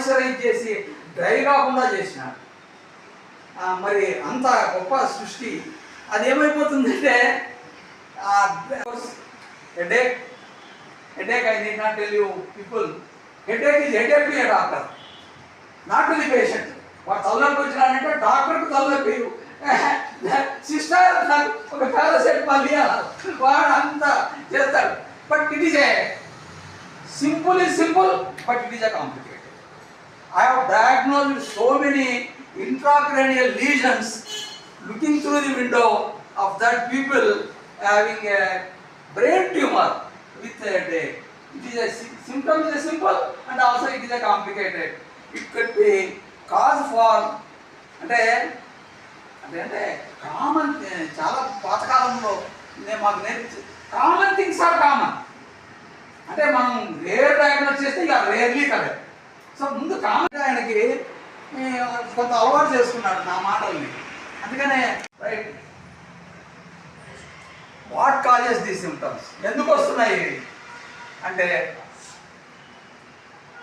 Moisturise చేసి dry కాకుండా చేసినాడు. మరి అంత గొప్ప సృష్టి అది ఏమైపోతుందంటే headache I need not tell you people, headache is headache to a doctor, not to the patient. వాడు తలనొప్పి వచ్చినాడంటే డాక్టర్కి తలనొప్పి, సిస్టర్ ఒక పారాసెటమాల్ వాడు అంతా చేస్తాడు. But it is a simple is simple, but it is a complicated. I have diagnosed so many intracranial lesions looking through the window of that people having a brain tumor with a headache. It is a symptom is a simple and also it is a complicated. It could be cause for అంటే common, చాలా పాతకాలంలో మాకు నేర్పించి common things are common. అంటే మనం rare diagnose చేస్తే ఇక rarely కదా. సో ముందు కామన్ ఆయనకి కొంత అలవాటు చేసుకున్నాడు నా మాటల్ని. అందుకనే right, what causes the symptoms, ఎందుకు వస్తున్నాయి అంటే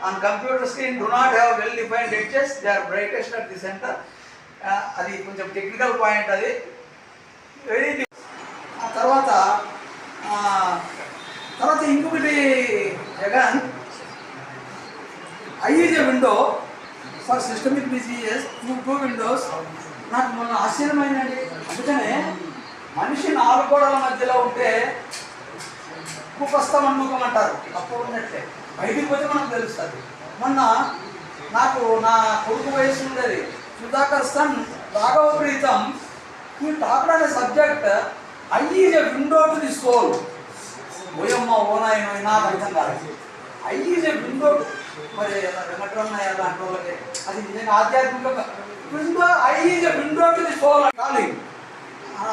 on computer screen do not have well defined edges, they are brightest at the centre. అది కొంచెం టెక్నికల్ పాయింట్, అది వెరీ. ఆ తర్వాత ఇంకొకటి Jagan, eye is a window for systemic diseases, two windows. నాకు మొన్న ఆశ్చర్యమైందండి. అందుకనే మనిషి 4 గోడల మధ్యలో ఉంటే ఉపస్థ మన్ముఖం అంటారు, అప్పుడు ఉన్నట్టే బయటికి పోతే మనకు తెలుస్తుంది. మొన్న నాకు నా కొడుకు వయసు ఉండేది, సుధాకర్ సన్ రాఘవ ప్రీతం, ఈ టాక్డ్ అనే subject eye is a window to the soul. ఓయమ్మ ఓనాయన నాకు అర్థం కాదు. ఐ ఈజ్ ఎ విండో, మరి వెంకటరమణయ్య లాంటి వాళ్ళకి అది నిజంగా ఆధ్యాత్మిక window. Eye is a window to the soul ఖాళీ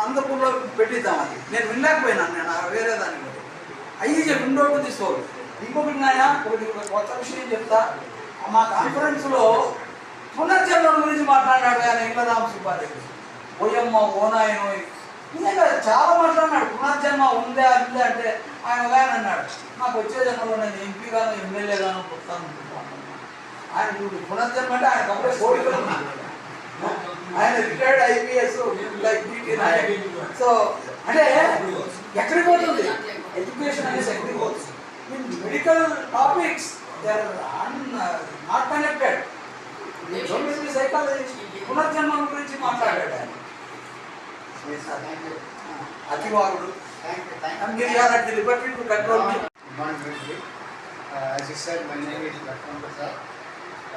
అందపూర్లో పెట్టిద్దాం. అది నేను వినలేకపోయినాను, నేను వేరే దానికి. Eye is a window to the soul. ఇంకొకటి నాయన, ఒకటి కొత్త విషయం చెప్తా. మా కాన్ఫరెన్స్లో పునర్జన్మల గురించి మాట్లాడినాడు ఆయన ఇంద్రరామ సుబ్బారెడ్డి. ఓయమ్మ ఓనాయన నిజంగా చాలా మాట్లాడినాడు. పునర్జన్మ ఉందే అందే అంటే ఆయన అన్నాడు, నాకు వచ్చే జన్మలో నేను ఎంపీ గాను ఎమ్మెల్యే గాను పుట్టాను అనుకుంటున్నాను. ఆయన పునర్జన్మ అంటే ఆయన కప్పుడే కోరికలు ఉన్నాడు. ఆయన retired IPS like BT Nayak. So అంటే ఎక్కడికి పోతుంది ఎడ్యుకేషన్ అనేది, ఎక్కడికి పోతుంది. In medical topics they are not connected. Psychology పునర్జన్మం గురించి మాట్లాడాడు ఆయన. అతివాగుడు. మీరు are at the liberty to control me. As you said, my name is Lakshman Prasad.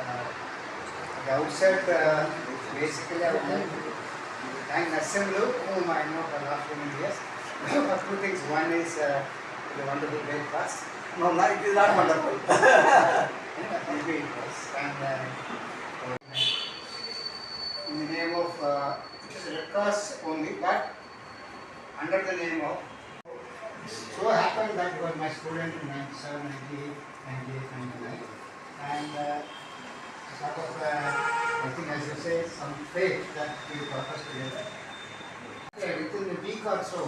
At the outset, basically I would like to thank Nassimlu, whom I know for the last 20 years. For 2 things. One is the wonderful breakfast. No, it is not wonderful. Maybe it was. And in the name of Red Cross only, but under the name of, so happened that he was my student in 97, 98, 98, 99, and sort of, I think as you say, some faith that we brought us together. Within a week or so,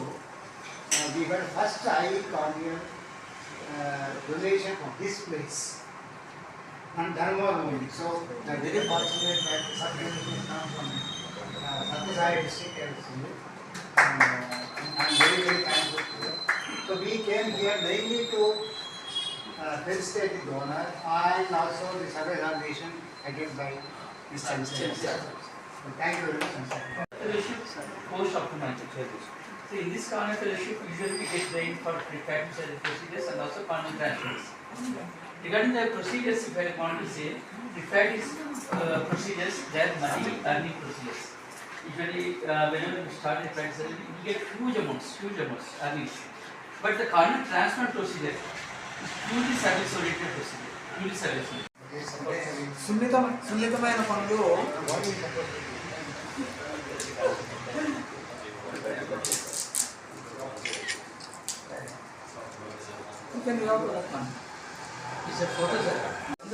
we got first eye corneal donation from this place. And Dharma only. So we are very fortunate that the subdivision is come from Satyasai district, and I am very, very thankful to them. So we came here mainly to felicitate the donor and also the survey again by Mr. Chansel. So thank you very much. Fellowship post-optometric service. So in this corneal fellowship, usually we get trained for refractive surgery procedures and also corneal transplants. Regarding the procedures, if I want to say, refractive procedures, they are money earning procedures. Usually, whenever we start refractive surgery, we get huge amounts earnings. But the corneal transplant procedure is purely service-oriented procedure, purely service-oriented. సున్నితమైన పనులు It's a photo, sir.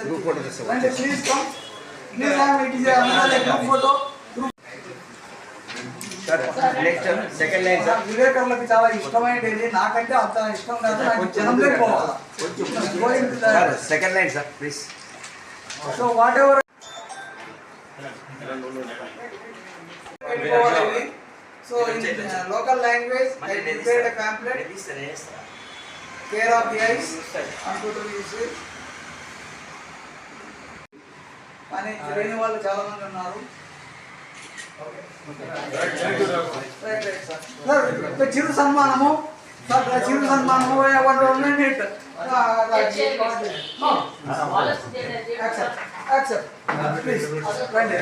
Group photo, sir. Please come. Please have it is another group photo. Sir, next second line, sir. వివేకానందకి చాలా ఇష్టమైనది, నాకంటే అంత ఇష్టం కాదు, నాకు జనంలోకి పోవాలి. Sir, second line, sir, please. So whatever so in local language I prepared a pamphlet care of the eyes computer usage అని తెలియని వాళ్ళు చాలా మంది ఉన్నారు. సార్ చిరు సన్మానము చిరు సన్మానము 1 minute accept please రండి.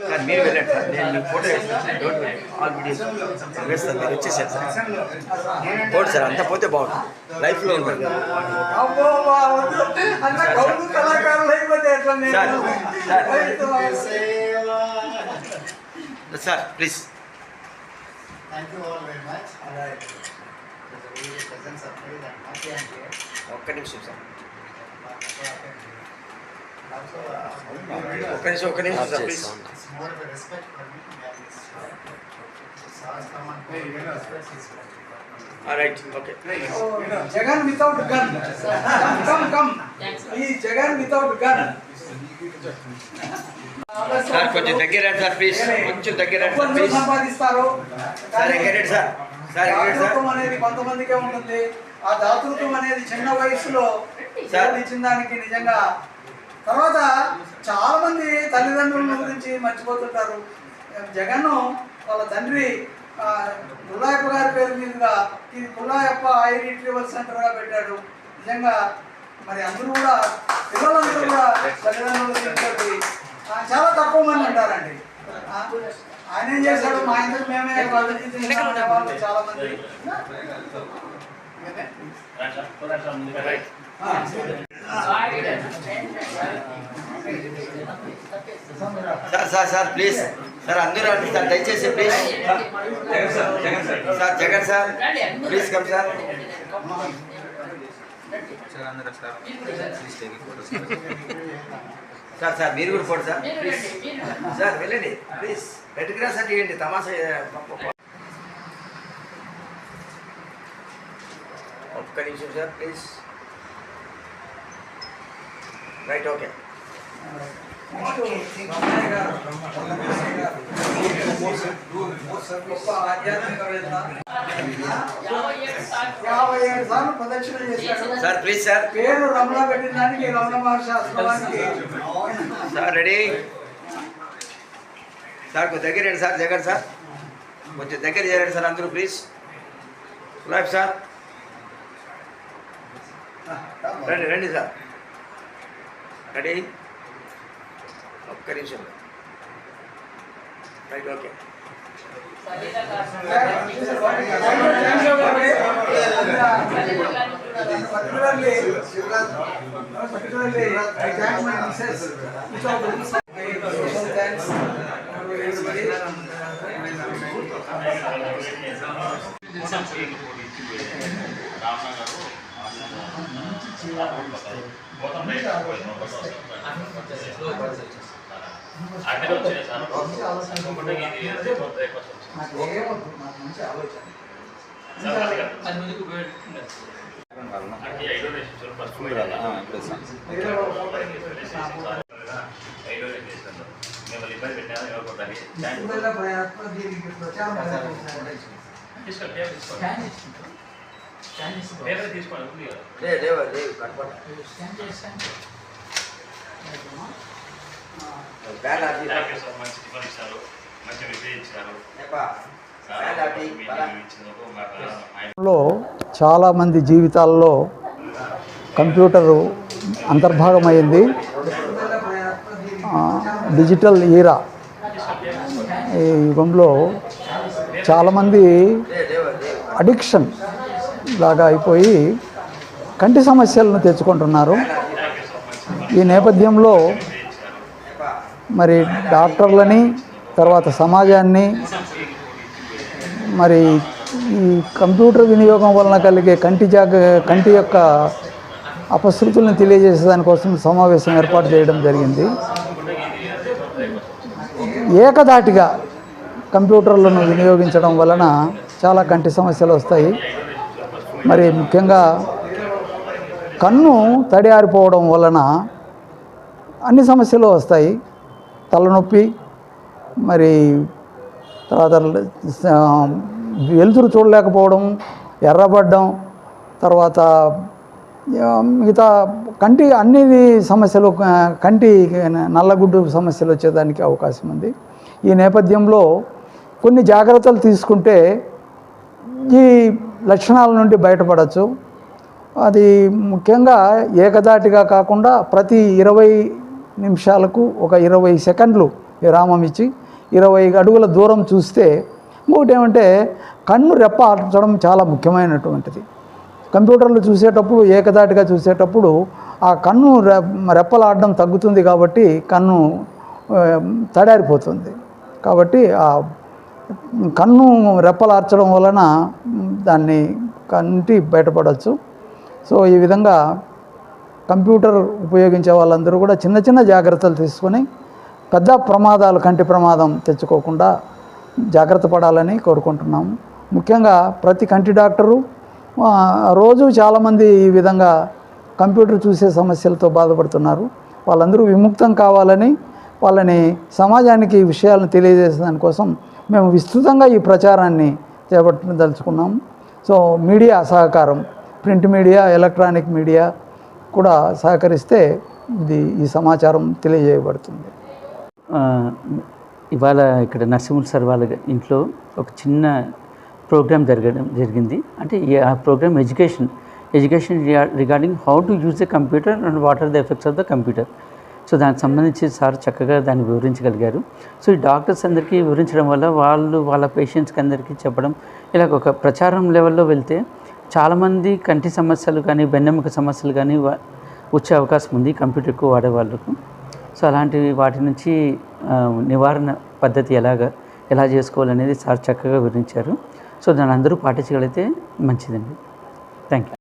సార్ మీరు వెళ్ళండి సార్, నేను ఫోటో వేస్తాను. డోంట్ వరీ, ఆల్ వీడియోస్ వేస్తాను. మీరు వచ్చేసారు సార్. ఫోటో సార్ అంతా పోతే బాగుంటుంది, లైఫ్లో ఉంటుంది. అబ్బో వద్దు అన్న కౌలు కళాకారులు అయిపోతే ఎట్లా నేను sir please. Thank you all very much. Presence of praise and happy and here. ఒక్క నిమిషం సార్, Also, ఒక్క నిమిషం sir please. it's more of a respect for me than this. Come and pay. Right okay. Jagan without gun come ఈ Jagan without gun sir కొంచెం దగ్గర sir please, కొంచెం దగ్గర sir please. సంపాదిస్తారు సార్ ఎంగేటెడ్ సార్, సార్ ఎంగేటెడ్ సార్. దాతృత్వం అనేది కొంతమందికే ఉంటుంది. ఆ దాతృత్వం అనేది చిన్న వయసులో ఇచ్చిన దానికి నిజంగా తర్వాత చాలా మంది తల్లిదండ్రుల గురించి మర్చిపోతుంటారు. జగన్ వాళ్ళ తండ్రి పుల్లాయప్ప గారి పేరు మీదుగా ఇది పుల్లాయప్ప ఐ రిట్రీవల్ సెంటర్గా పెట్టాడు. నిజంగా మరి అందరూ కూడా పిల్లలందరూ కూడా తల్లిదండ్రుల గురించి చాలా తక్కువ మంది ఉంటారండి. ఆయన ఏం చేశాడు, మా ఇంటికి మేమే వాళ్ళు చాలా మంది. Sir sir sir please sir, అందరూ రండి సార్ దయచేసి please. Sir Jagan sir please come sir. Sir sir మీరు కూడా ఫోటో సార్ ప్లీజ్. సార్ వెళ్ళండి ప్లీజ్, రెడ్ గ్రాస్ అంటే ఏంటి తమాషా. ఒక్క నిమిషం సార్ ప్లీజ్. Right okay. గొప్ప ఆధ్యాత్మికవేత్త 57 సార్లు ప్రదక్షిణ చేశాడు. Sir please sir. పేరు రమణ పెట్టిన దానికి రమణ మహర్షి ఆశ్రమానికి. సార్ రెడీ సార్, కొంచెం దగ్గర రండి సార్. జగన్ సార్ కొంచెం దగ్గర చేరండి సార్ అందరూ ప్లీజ్. లైఫ్ సార్ రండి రండి సార్. రెడీ ఒక్క నిమిషం. Right okay. చాలామంది జీవితాల్లో కంప్యూటరు అంతర్భాగమైంది. డిజిటల్ ఈరా ఈ యుగంలో చాలామంది అడిక్షన్ లాగా అయిపోయి కంటి సమస్యలను తెచ్చుకుంటున్నారు. ఈ నేపథ్యంలో మరి డాక్టర్లని, తర్వాత సమాజాన్ని, మరి ఈ కంప్యూటర్ వినియోగం వలన కలిగే కంటి యొక్క అపశృతులను తెలియజేసే దానికోసం సమావేశం ఏర్పాటు చేయడం జరిగింది. ఏకధాటిగా కంప్యూటర్లను వినియోగించడం వలన చాలా కంటి సమస్యలు వస్తాయి. మరి ముఖ్యంగా కన్ను తడియారిపోవడం వలన అన్ని సమస్యలు వస్తాయి. తలనొప్పి, మరి తర్వాత వెలుతురు చూడలేకపోవడం, ఎర్రబడ్డం, తర్వాత మిగతా కంటి అన్ని సమస్యలు, కంటి నల్లగుడ్డు సమస్యలు వచ్చేదానికి అవకాశం ఉంది. ఈ నేపథ్యంలో కొన్ని జాగ్రత్తలు తీసుకుంటే ఈ లక్షణాల నుండి బయటపడవచ్చు. అది ముఖ్యంగా ఏకదాటిగా కాకుండా ప్రతి 20 నిమిషాలకు ఒక 20 సెకండ్లు విరామం ఇచ్చి 20 అడుగుల దూరం చూస్తే, ఇంకొకటి ఏమంటే కన్ను రెప్ప ఆర్చడం చాలా ముఖ్యమైనటువంటిది. కంప్యూటర్లు చూసేటప్పుడు ఏకదాటిగా చూసేటప్పుడు ఆ కన్ను రెప్పలాడడం తగ్గుతుంది కాబట్టి కన్ను తడారిపోతుంది. కాబట్టి ఆ కన్ను రెప్పలార్చడం వలన దాన్ని కంటి బయటపడవచ్చు. సో ఈ విధంగా కంప్యూటర్ ఉపయోగించే వాళ్ళందరూ కూడా చిన్న చిన్న జాగ్రత్తలు తీసుకొని పెద్ద ప్రమాదాలు, కంటి ప్రమాదం తెచ్చుకోకుండా జాగ్రత్త పడాలని కోరుకుంటున్నాము. ముఖ్యంగా ప్రతి కంటి డాక్టరు రోజు చాలామంది ఈ విధంగా కంప్యూటర్ చూసే సమస్యలతో బాధపడుతున్నారు. వాళ్ళందరూ విముక్తం కావాలని, వాళ్ళని సమాజానికి ఈ విషయాలను తెలియజేసే దానికోసం మేము విస్తృతంగా ఈ ప్రచారాన్ని చేపట్టదలుచుకున్నాము. సో మీడియా సహకారం, ప్రింట్ మీడియా, ఎలక్ట్రానిక్ మీడియా కూడా సహకరిస్తే ఈ సమాచారం తెలియజేయబడుతుంది. ఇవాళ ఇక్కడ నరసింహులు సార్ వాళ్ళ ఇంట్లో ఒక చిన్న ప్రోగ్రామ్ జరిగింది. అంటే ఆ programme education regarding how to use the computer and what are the effects of the computer. So దానికి సంబంధించి సార్ చక్కగా దాన్ని వివరించగలిగారు. సో ఈ డాక్టర్స్ అందరికీ వివరించడం వల్ల వాళ్ళ పేషెంట్స్కి అందరికీ చెప్పడం, ఇలా ఒక ప్రచారం లెవెల్లో వెళ్తే చాలామంది కంటి సమస్యలు కానీ, వెన్నెముక సమస్యలు కానీ వచ్చే అవకాశం ఉంది కంప్యూటర్ ఎక్కువ వాడే వాళ్ళకు. సో అలాంటి వాటి నుంచి నివారణ పద్ధతి ఎలా చేసుకోవాలనేది సార్ చక్కగా వివరించారు. సో దాన్ని అందరూ పాటించగలిగితే మంచిదండి. Thank you.